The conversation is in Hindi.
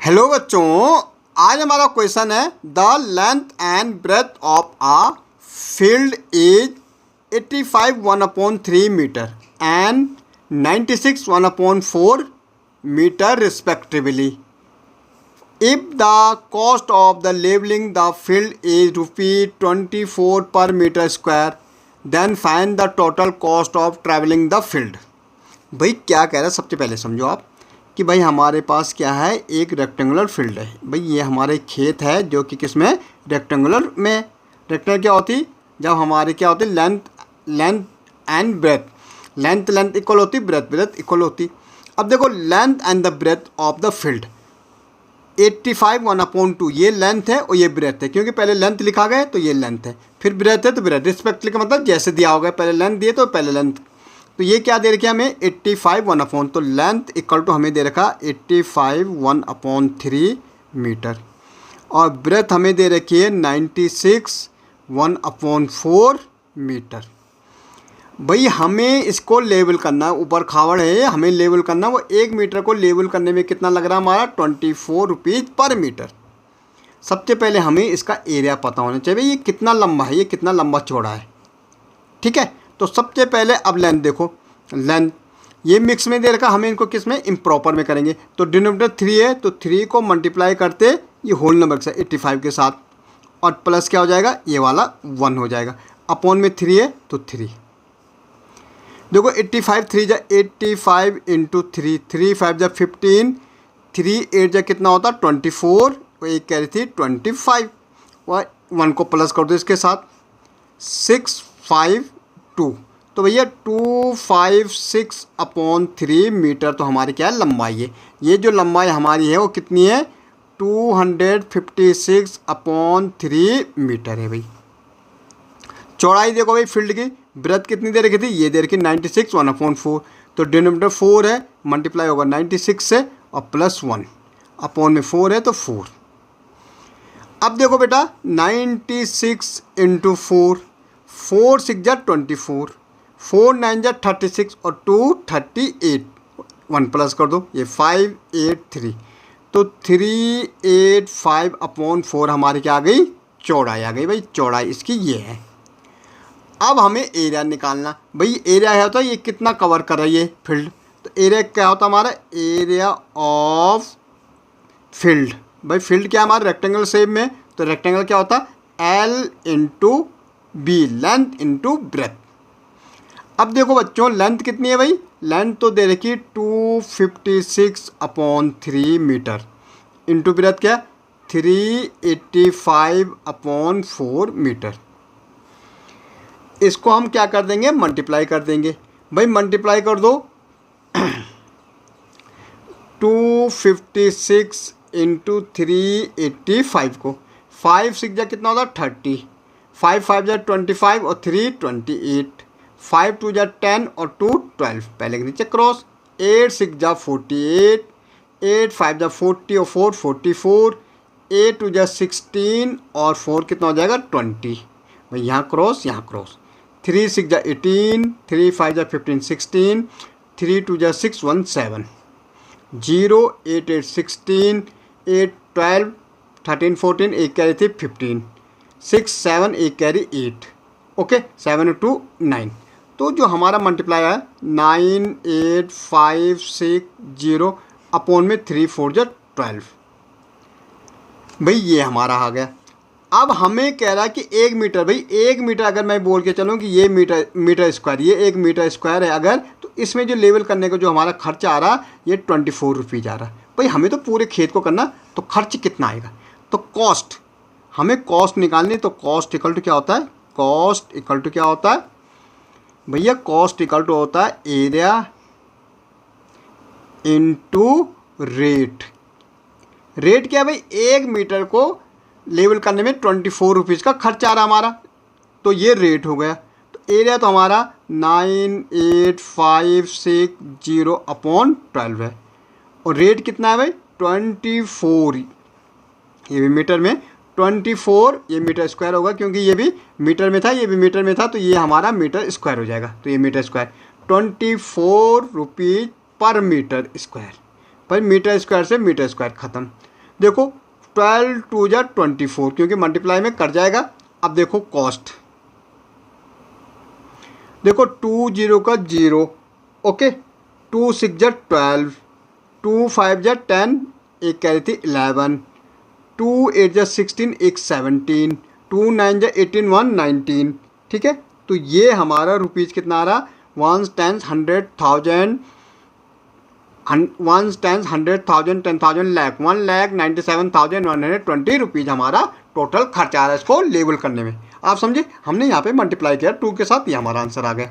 हेलो बच्चों, आज हमारा क्वेश्चन है the length and breadth of a field is 85 1/3 metre and 96 1/4 metre respectively. If the cost of the leveling the field is ₹24 per meter square, then find the total cost of traveling the field. भाई क्या कह रहा है, सबसे पहले समझो आप कि भाई हमारे पास क्या है, एक रेक्टेंगुलर फील्ड है. भाई ये हमारे खेत है जो कि किस में, रेक्टेंगुलर में. रेक्टेंगुलर क्या होती, जब हमारे क्या होती, length and breadth. Length equal होती, ब्रेथ इक्वल होती. अब देखो length and the breadth of the field 85 1/2 ये लेंथ है और ये ब्रेथ है, क्योंकि पहले लेंथ लिखा गया तो ये लेंथ है, फिर ब्रेथ है तो ब्रेथ. रिस्पेक्टली का मतलब जैसे दिया होगा, पहले लेंथ दिए तो पहले लेंथ. तो ये क्या दे रखा है हमें, 85 1/, तो लेंथ इक्वल टू हमें दे रखा 85 1/3 मीटर, और ब्रेथ हमें दे रखी है 96 1/4 मीटर. भाई हमें इसको लेवल करना है, ऊपर खावड़ है, हमें लेवल करना. वो 1 मीटर को लेवल करने में कितना लग रहा है हमारा, 24 रुपीज़ पर मीटर. सबसे पहले हमें इसका एरिया पता होना चाहिए, भाई ये कितना लंबा है, ये कितना लंबा चौड़ा है. ठीक है, तो सबसे पहले अब लेंथ देखो. लेंथ ये मिक्स में दे रखा, हमें इनको किस में, इम्प्रॉपर में करेंगे. तो डिनोमिनेटर 3 है तो 3 को मल्टीप्लाई करते ये होल नंबर से 85 के साथ, और प्लस क्या हो जाएगा, ये वाला 1 हो जाएगा. अपॉन में 3 है तो 3. देखो 85 3 जा 85 इंटू 3, 3 5 जा 15, 3 8 जा कितना होता 24, और एक कह रही थी 25, और 1 को प्लस कर दो इसके साथ, 652. तो भैया 256/3 मीटर तो हमारी क्या है, लंबाई है. ये जो लंबाई हमारी है वो कितनी है, 256/3 मीटर है भाई. चौड़ाई देखो भाई फील्ड की, ब्रेथ कितनी दे रखी थी, ये दे रखी 96 1/4. तो डिनोमिनेटर 4 है, मल्टीप्लाई होगा 96 से और प्लस 1, अपॉन में 4 है तो 4. अब देखो बेटा 96 इंटू 4, 4 6 जा 24, 4 9 जा 36 और 2 38, 1 प्लस कर दो, ये 583. तो 385/4 हमारी क्या आ गई, चौड़ाई आ गई. भाई चौड़ाई इसकी ये है. अब हमें एरिया निकालना. भाई एरिया है होता है ये कितना कवर कर रही है फील्ड, तो एरिया क्या होता है हमारा, एरिया ऑफ फील्ड. भाई फील्ड क्या है हमारा, रेक्टेंगल शेप में, तो रेक्टेंगल क्या होता है, L into b, length into breadth. अब देखो बच्चों लेंथ कितनी है भाई, लेंथ तो दे रखी 256/3 मीटर, इंटू ब्रेथ क्या 385/4 मीटर. इसको हम क्या कर देंगे, मल्टीप्लाई कर देंगे. भाई मल्टीप्लाई कर दो 256 इंटू 385 को, 5 6 जा कितना होता 30, 5 5 जा 25 और 3 28, 5 2 जा 10 और 2 12, पहले के नीचे क्रॉस. 8 6 जा 48, 8 5 जा 40 और 4 44, 8 2 जा 16 और 4 कितना हो जाएगा 20. भाई यहाँ क्रॉस यहाँ क्रॉस. 3 6 जा 18, 3 5 जा 15 16, 3 2 जा 6 1 7, 0 8 8 16, 8 12 13 14, एक कैरी थी 15, 6 7 एक कैरी 8. ओके 7 2 9. तो जो हमारा मल्टीप्लाई है 98560 अपॉन में 3 4 जा 12. भाई ये हमारा आ गया. अब हमें कह रहा है कि 1 मीटर, भाई 1 मीटर अगर मैं बोल के चलूँ कि ये मीटर स्क्वायर, ये 1 मीटर स्क्वायर है अगर, तो इसमें जो लेवल करने का जो हमारा खर्च आ रहा ये 24 रुपीज़ आ रहा. भाई हमें तो पूरे खेत को करना, तो खर्च कितना आएगा, तो कॉस्ट, हमें कॉस्ट निकालनी. तो कॉस्ट इक्वल टू क्या होता है, कॉस्ट इक्वल टू क्या होता है भैया, कॉस्ट इक्वल टू होता है एरिया इंटू रेट. रेट क्या है भाई, 1 मीटर को लेवल करने में 24 रुपीज़ का खर्च आ रहा हमारा, तो ये रेट हो गया. तो एरिया तो हमारा 98560/12 है, और रेट कितना है भाई 24, ये भी मीटर में 24, ये मीटर स्क्वायर होगा क्योंकि ये भी मीटर में था, ये भी मीटर में था, तो ये हमारा मीटर स्क्वायर हो जाएगा. तो ये मीटर स्क्वायर 24 रुपीज़ पर मीटर स्क्वायर. पर मीटर स्क्वायर से मीटर स्क्वायर ख़त्म. देखो 12 2 जा 24 क्योंकि मल्टीप्लाई में कट जाएगा। अब देखो कॉस्ट, देखो 2 0 का 0, ओके, 2 6 जा 12, 2 5 जा 10, एक कह रही थी 11, 2 8 जा 16, एक 17, 2 9 जा 18, 1 19। ठीक है, तो ये हमारा रुपीज़ कितना आ रहा, 1 10 100,000, 1 10 100,000 10,000 लाख, 1,97,120 रुपीज़ हमारा टोटल खर्चा आ रहा है इसको लेबल करने में। आप समझे, हमने यहाँ पे मल्टीप्लाई किया 2 के साथ, ये हमारा आंसर आ गया।